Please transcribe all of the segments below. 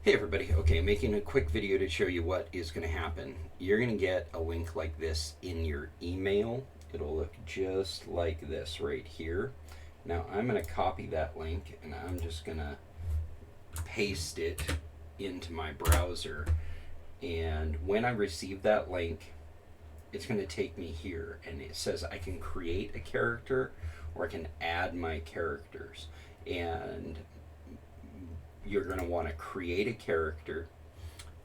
Hey everybody, okay, making a quick video to show you what is going to happen. You're going to get a link like this in your email. It'll look just like this right here. Now I'm going to copy that link and I'm just going to paste it into my browser. And when I receive that link, it's going to take me here and it says I can create a character or I can add my characters. And you're going to want to create a character,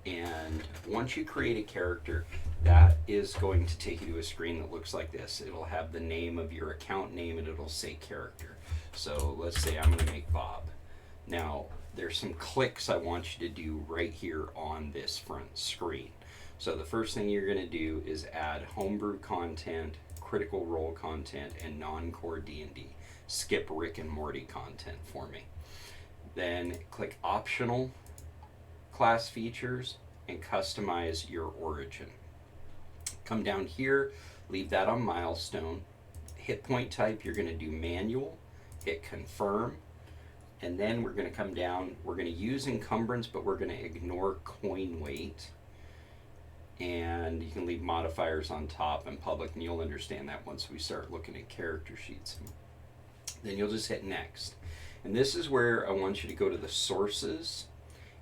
and once you create a character, that is going to take you to a screen that looks like this. It'll have the name of your account name and it'll say character. So let's say I'm going to make Bob. Now there's some clicks I want you to do right here on this front screen. So the first thing you're going to do is add homebrew content, critical role content, and non-core D&D. Skip Rick and Morty content for me. Then click optional class features and customize your origin. Come down here, leave that on milestone. Hit point type, you're going to do manual, hit confirm, and then we're going to come down. We're going to use encumbrance, but we're going to ignore coin weight. And you can leave modifiers on top and public, and you'll understand that once we start looking at character sheets. Then you'll just hit next. And this is where I want you to go to the sources.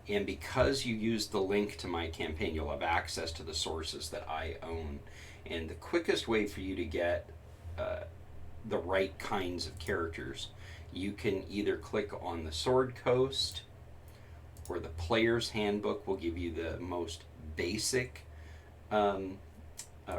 And because you used the link to my campaign, you'll have access to the sources that I own. And the quickest way for you to get the right kinds of characters, you can either click on the Sword Coast, or the Player's Handbook will give you the most basic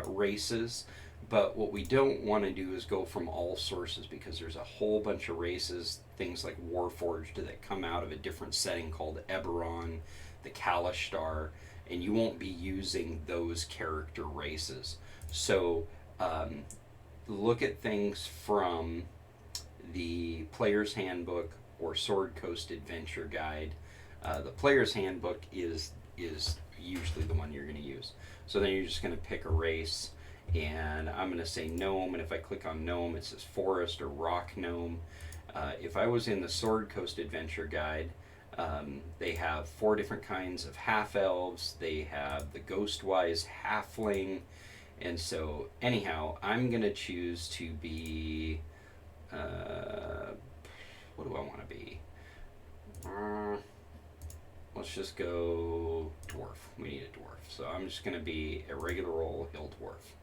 races. But what we don't want to do is go from all sources, because there's a whole bunch of races, things like Warforged, that come out of a different setting called Eberron, the Kalishtar, and you won't be using those character races. So look at things from the Player's Handbook or Sword Coast Adventure Guide. The Player's Handbook is usually the one you're going to use. So then you're just going to pick a race. And I'm going to say gnome, and if I click on gnome, it says forest or rock gnome. If I was in the Sword Coast Adventure Guide, they have 4 different kinds of half-elves. They have the Ghostwise halfling. And so, anyhow, I'm going to choose to be... what do I want to be? Let's just go dwarf. We need a dwarf. So I'm just going to be a regular old hill dwarf.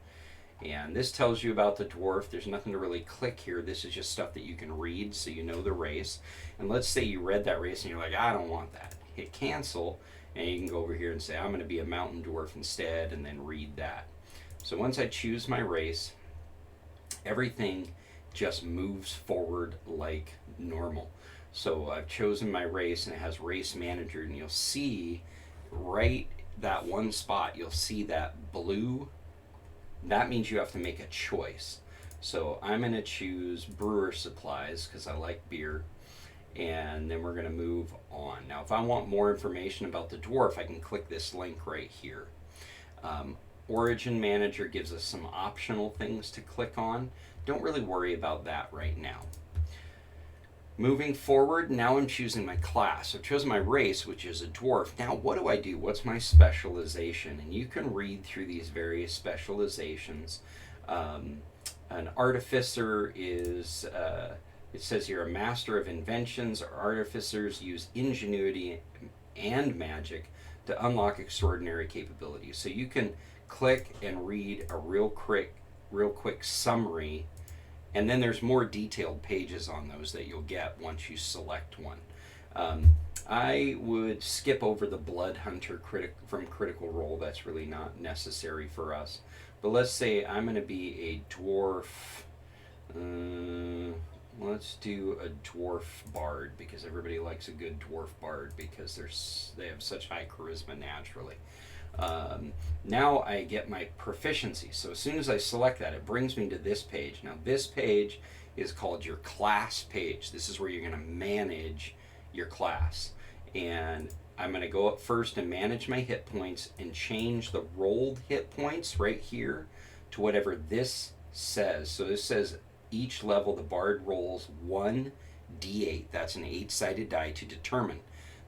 And this tells you about the dwarf. There's nothing to really click here. This is just stuff that you can read so you know the race. And let's say you read that race and you're like, I don't want that. Hit cancel, and you can go over here and say, I'm going to be a mountain dwarf instead, and then read that. So once I choose my race, everything just moves forward like normal. So I've chosen my race, and it has race manager, and you'll see right that one spot, you'll see that blue. That means you have to make a choice. So I'm going to choose brewer supplies because I like beer, and then we're going to move on. Now if I want more information about the dwarf, I can click this link right here. Origin Manager gives us some optional things to click on. Don't really worry about that right now. Moving forward, now I'm choosing my class. I've chosen my race, which is a dwarf. Now what do I do? What's my specialization? And you can read through these various specializations. An artificer is, it says here, a master of inventions. Artificers use ingenuity and magic to unlock extraordinary capabilities. So you can click and read a real quick summary, and then there's more detailed pages on those that you'll get once you select one. I would skip over the Blood Hunter from Critical Role. That's really not necessary for us. But let's say I'm going to be a dwarf. Let's do a dwarf bard, because everybody likes a good dwarf bard because they have such high charisma naturally. Now I get my proficiency. So as soon as I select that, it brings me to this page. Now this page is called your class page. This is where you're going to manage your class. And I'm going to go up first and manage my hit points and change the rolled hit points right here to whatever this says. So this says each level the bard rolls 1d8. That's an 8-sided die to determine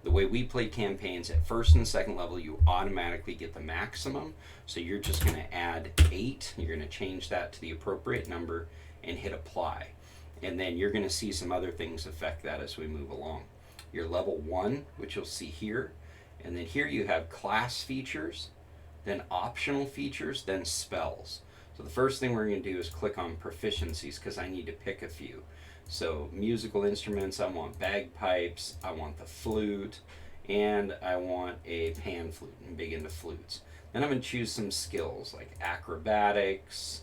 The way we play campaigns, at first and second level, you automatically get the maximum. So you're just going to add 8. You're going to change that to the appropriate number and hit apply. And then you're going to see some other things affect that as we move along. Your level 1, which you'll see here. And then here you have class features, then optional features, then spells. So the first thing we're going to do is click on proficiencies because I need to pick a few. So musical instruments, I want bagpipes, I want the flute, and I want a pan flute. I'm big into flutes. Then I'm going to choose some skills like acrobatics.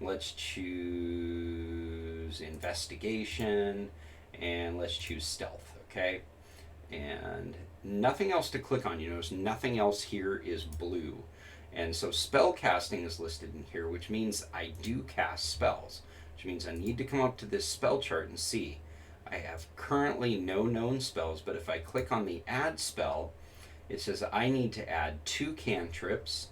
Let's choose investigation, and let's choose stealth, okay? And nothing else to click on. You notice nothing else here is blue. And so spell casting is listed in here, which means I do cast spells. Which means I need to come up to this spell chart and see. I have currently no known spells, but if I click on the add spell, it says I need to add 2 cantrips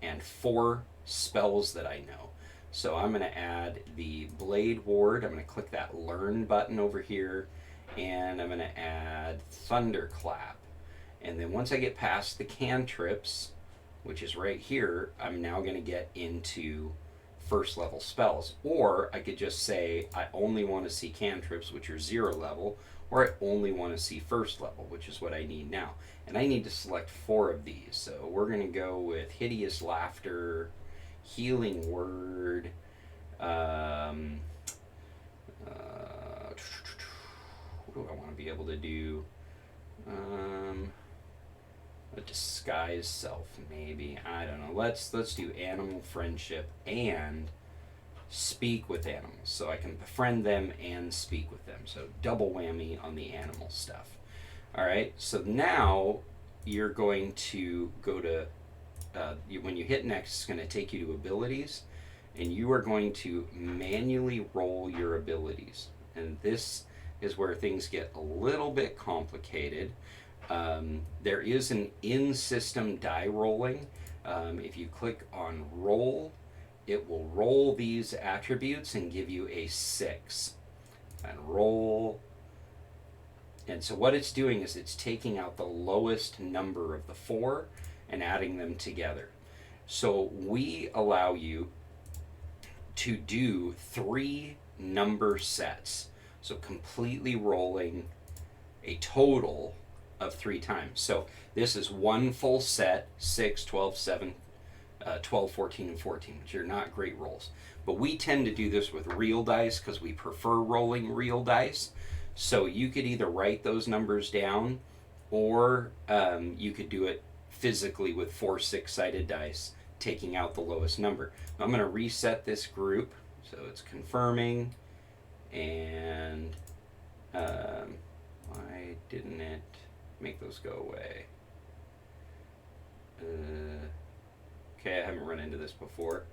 and 4 spells that I know. So I'm going to add the Blade Ward. I'm going to click that Learn button over here, and I'm going to add Thunderclap. And then once I get past the cantrips, which is right here, I'm now going to get into first level spells. Or I could just say I only want to see cantrips, which are 0 level, or I only want to see first level, which is what I need now. And I need to select 4 of these. So we're going to go with Hideous Laughter, Healing Word, what do I want to be able to do? A disguise self, maybe. I don't know. Let's do animal friendship and speak with animals, so I can befriend them and speak with them. So double whammy on the animal stuff. All right. So now you're going to go to when you hit next, it's going to take you to abilities, and you are going to manually roll your abilities. And this is where things get a little bit complicated. There is an in-system die rolling. If you click on roll, it will roll these attributes and give you a 6. And roll. And so what it's doing is it's taking out the lowest number of the 4 and adding them together. So we allow you to do 3 number sets. So completely rolling a total of 3 times. So this is 1 full set, 6, 12, 7, 12, 14, and 14, which are not great rolls. But we tend to do this with real dice because we prefer rolling real dice. So you could either write those numbers down, or you could do it physically with 4 6-sided dice, taking out the lowest number. I'm going to reset this group, so it's confirming, and why didn't it make those go away? Okay, I haven't run into this before,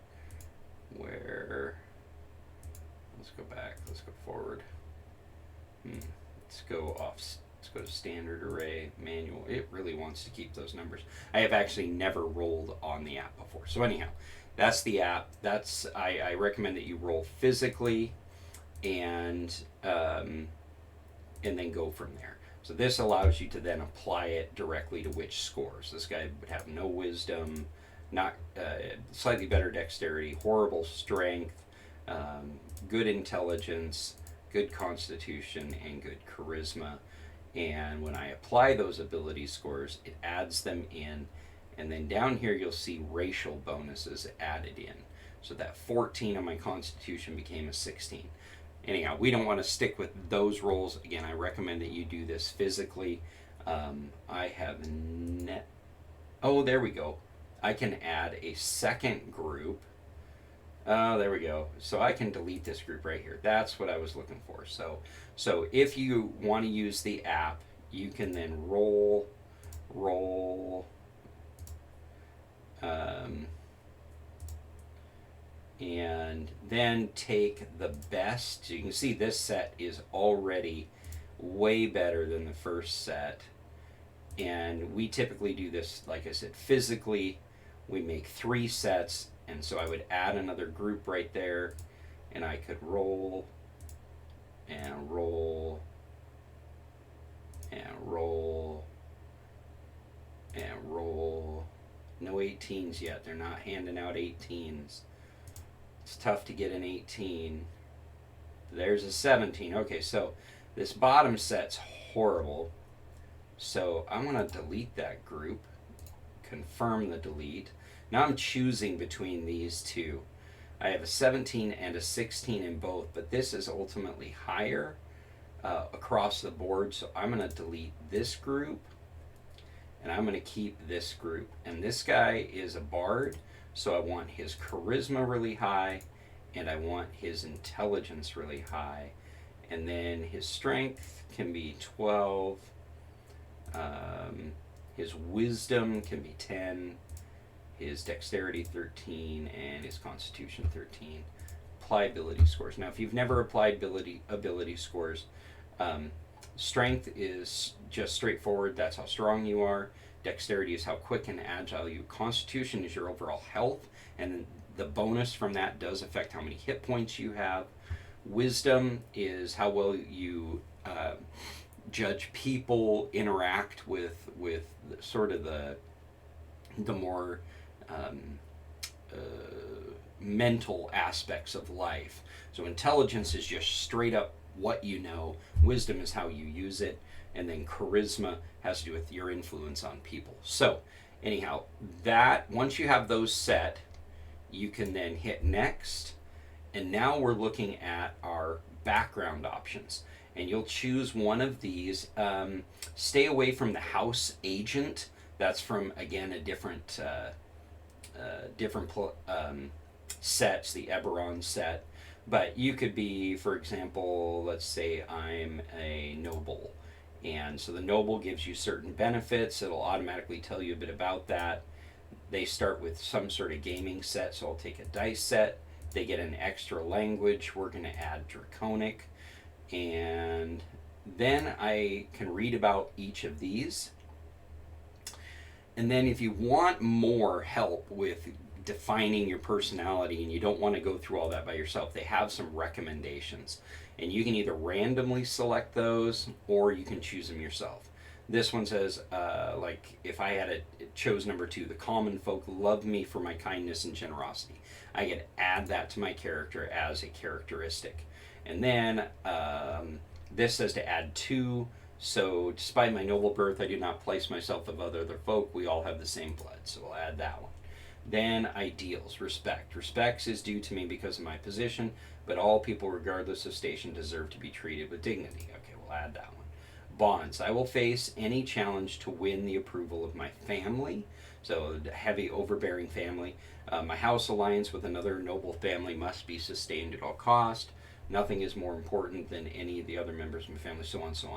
where, let's go back, let's go forward. Let's go off. Let's go to standard array, manual. It really wants to keep those numbers. I have actually never rolled on the app before. So anyhow, that's the app. I recommend that you roll physically, and then go from there. So this allows you to then apply it directly to which scores. This guy would have no wisdom, not slightly better dexterity, horrible strength, good intelligence, good constitution, and good charisma. And when I apply those ability scores, it adds them in, and then down here you'll see racial bonuses added in. So that 14 on my constitution became a 16. Anyhow, we don't want to stick with those rolls. Again, I recommend that you do this physically. I have oh, there we go. I can add a second group. Oh, there we go. So I can delete this group right here. That's what I was looking for. So if you want to use the app, you can then roll, and then take the best. So you can see this set is already way better than the first set. And we typically do this, like I said, physically. We make 3 sets. And so I would add another group right there, and I could roll and roll and roll No 18s yet. They're not handing out 18s. It's tough to get an 18. There's a 17. Okay, so this bottom set's horrible. So I'm going to delete that group. Confirm the delete. Now I'm choosing between these two. I have a 17 and a 16 in both, but this is ultimately higher across the board. So I'm going to delete this group, and I'm going to keep this group. And this guy is a bard, so I want his charisma really high, and I want his intelligence really high. And then his strength can be 12. His wisdom can be 10. His dexterity 13, and his constitution 13. Apply ability scores. Now, if you've never applied ability scores, strength is just straightforward. That's how strong you are. Dexterity is how quick and agile you. Constitution is your overall health, and the bonus from that does affect how many hit points you have. Wisdom is how well you judge people, interact with sort of the more mental aspects of life. So intelligence is just straight up what you know. Wisdom is how you use it. And then charisma has to do with your influence on people. So anyhow, that once you have those set, you can then hit next. And now we're looking at our background options. And you'll choose one of these. Stay away from the house agent. That's from, again, a different sets, the Eberron set. But you could be, for example, let's say I'm a noble. And so the noble gives you certain benefits. It'll automatically tell you a bit about that. They start with some sort of gaming set, so I'll take a dice set. They get an extra language. We're going to add Draconic. And then I can read about each of these. And then if you want more help with defining your personality and you don't want to go through all that by yourself, they have some recommendations. And you can either randomly select those or you can choose them yourself. This one says, like, if I had chose number 2, the common folk love me for my kindness and generosity. I could add that to my character as a characteristic. And then this says to add 2. So despite my noble birth, I do not place myself above other folk. We all have the same blood. So we'll add that one. Then ideals, respect. Respect is due to me because of my position, but all people, regardless of station, deserve to be treated with dignity. Okay, we'll add that one. Bonds. I will face any challenge to win the approval of my family. So heavy, overbearing family. My house alliance with another noble family must be sustained at all cost. Nothing is more important than any of the other members of my family, so on, so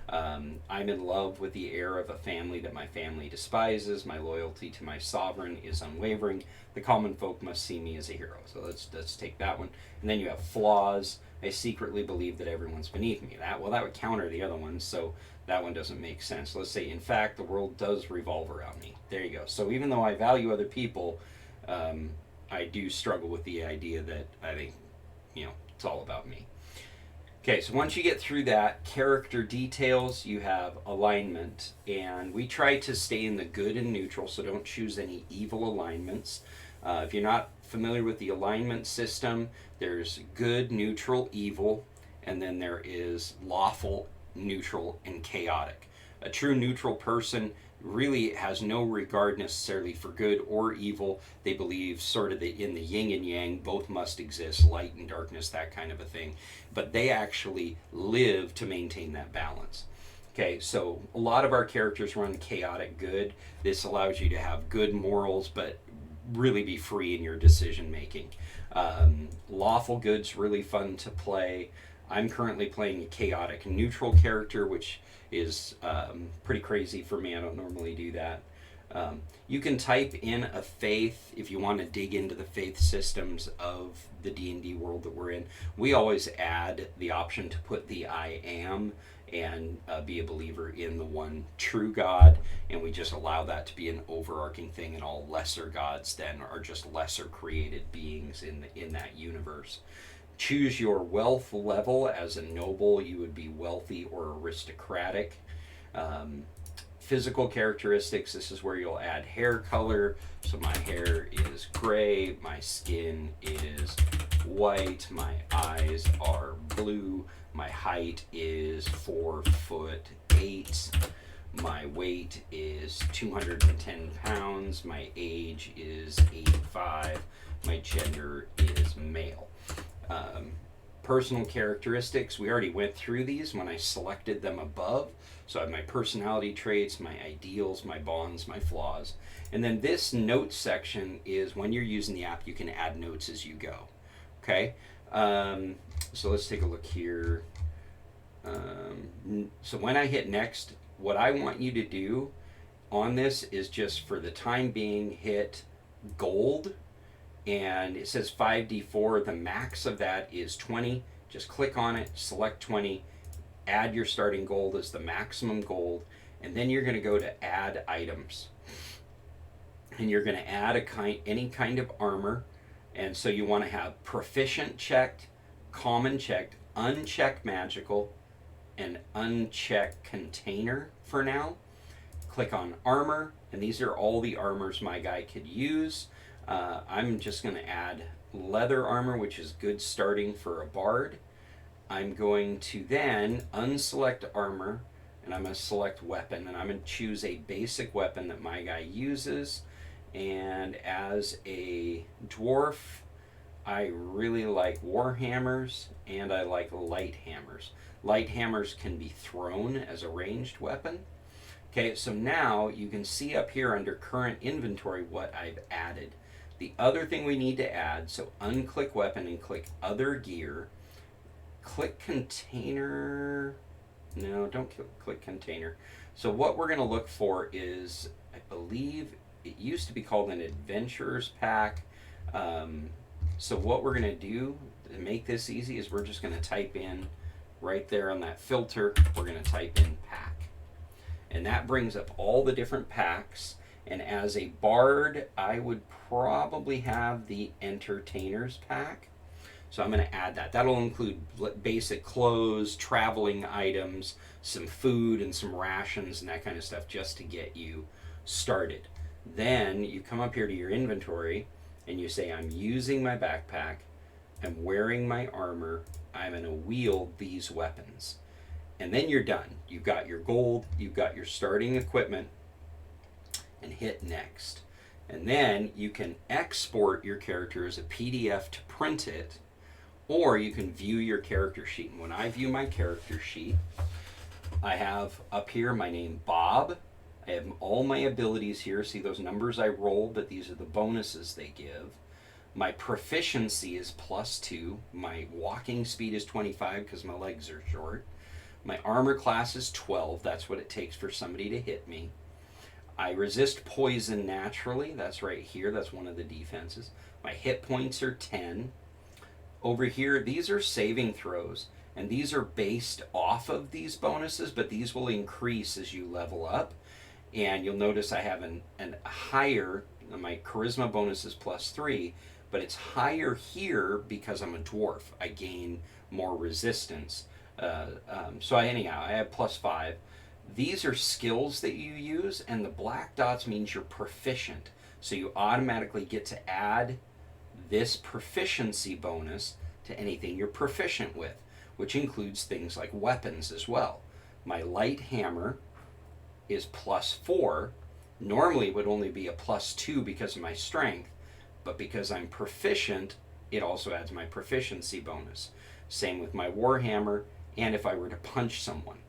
on. I'm in love with the heir of a family that my family despises. My loyalty to my sovereign is unwavering. The common folk must see me as a hero. So let's take that one. And then you have flaws. I secretly believe that everyone's beneath me. That would counter the other one, so that one doesn't make sense. Let's say, in fact, the world does revolve around me. There you go. So even though I value other people, I do struggle with the idea that I think, it's all about me. Okay, so once you get through that, character details, you have alignment. And we try to stay in the good and neutral, so don't choose any evil alignments. If you're not familiar with the alignment system, there's good, neutral, evil, and then there is lawful, neutral, and chaotic. A true neutral person really has no regard necessarily for good or evil. They believe sort of in the yin and yang, both must exist, light and darkness, that kind of a thing. But they actually live to maintain that balance. Okay, so a lot of our characters run chaotic good. This allows you to have good morals, but really be free in your decision making. Lawful good's really fun to play. I'm currently playing a chaotic neutral character, which is pretty crazy for me. I don't normally do that. You can type in a faith if you want to dig into the faith systems of the D&D world that we're in. We always add the option to put the I am and be a believer in the one true God, and we just allow that to be an overarching thing, and all lesser gods then are just lesser created beings in that universe. Choose your wealth level. As a noble, you would be wealthy or aristocratic. Physical characteristics, this is where you'll add hair color. So my hair is gray, my skin is white, my eyes are blue, my height is 4'8", my weight is 210 pounds, my age is 85, my gender is male. Personal characteristics, we already went through these when I selected them above. So I have my personality traits, my ideals, my bonds, my flaws. And then this notes section is when you're using the app, you can add notes as you go. Okay? So let's take a look here. So when I hit next, what I want you to do on this is just for the time being hit gold. And it says 5D4. The max of that is 20. Just click on it, select 20, add your starting gold as the maximum gold, and then you're going to go to add items. And you're going to add any kind of armor. And so you want to have proficient checked, common checked, unchecked magical, and unchecked container for now. Click on armor, and these are all the armors my guy could use. I'm just going to add leather armor, which is good starting for a bard. I'm going to then unselect armor, and I'm going to select weapon, and I'm going to choose a basic weapon that my guy uses. And as a dwarf, I really like war hammers, and I like light hammers. Light hammers can be thrown as a ranged weapon. Okay, so now you can see up here under current inventory what I've added. The other thing we need to add, so unclick weapon and click other gear. Click container. No, don't click container. So what we're going to look for is, I believe it used to be called an adventurer's pack. So what we're going to do to make this easy is we're just going to type in right there on that filter, we're going to type in pack. And that brings up all the different packs. And as a bard, I would probably have the entertainer's pack. So I'm going to add that. That'll include basic clothes, traveling items, some food, and some rations and that kind of stuff just to get you started. Then you come up here to your inventory and you say, I'm using my backpack, I'm wearing my armor, I'm going to wield these weapons. And then you're done. You've got your gold, you've got your starting equipment, and hit next. And then you can export your character as a PDF to print it, or you can view your character sheet. And when I view my character sheet, I have up here my name Bob. I have all my abilities here. See those numbers I rolled, but these are the bonuses they give. My proficiency is +2. My walking speed is 25 because my legs are short. My armor class is 12. That's what it takes for somebody to hit me. I resist poison naturally. That's right here. That's one of the defenses. My hit points are 10. Over here, these are saving throws. And these are based off of these bonuses, but these will increase as you level up. And you'll notice I have an higher, my charisma bonus is +3, but it's higher here because I'm a dwarf. I gain more resistance. Anyhow, I have +5. These are skills that you use, and the black dots means you're proficient. So you automatically get to add this proficiency bonus to anything you're proficient with, which includes things like weapons as well. My light hammer is +4. Normally it would only be a +2 because of my strength, but because I'm proficient, it also adds my proficiency bonus. Same with my warhammer, and if I were to punch someone.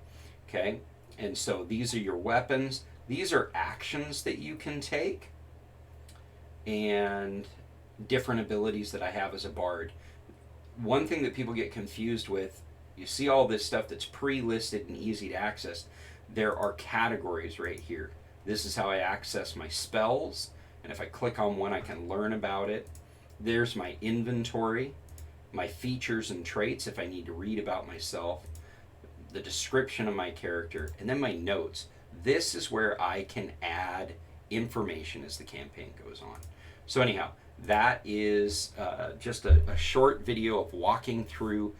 Okay? And so these are your weapons. These are actions that you can take and different abilities that I have as a bard. One thing that people get confused with, you see all this stuff that's pre-listed and easy to access. There are categories right here. This is how I access my spells, and if I click on one I can learn about it. There's my inventory, my features and traits if I need to read about myself, the description of my character, and then my notes. This is where I can add information as the campaign goes on. So anyhow, that is just a short video of walking through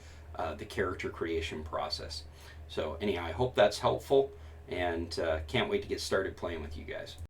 the character creation process. So anyhow, I hope that's helpful. and can't wait to get started playing with you guys.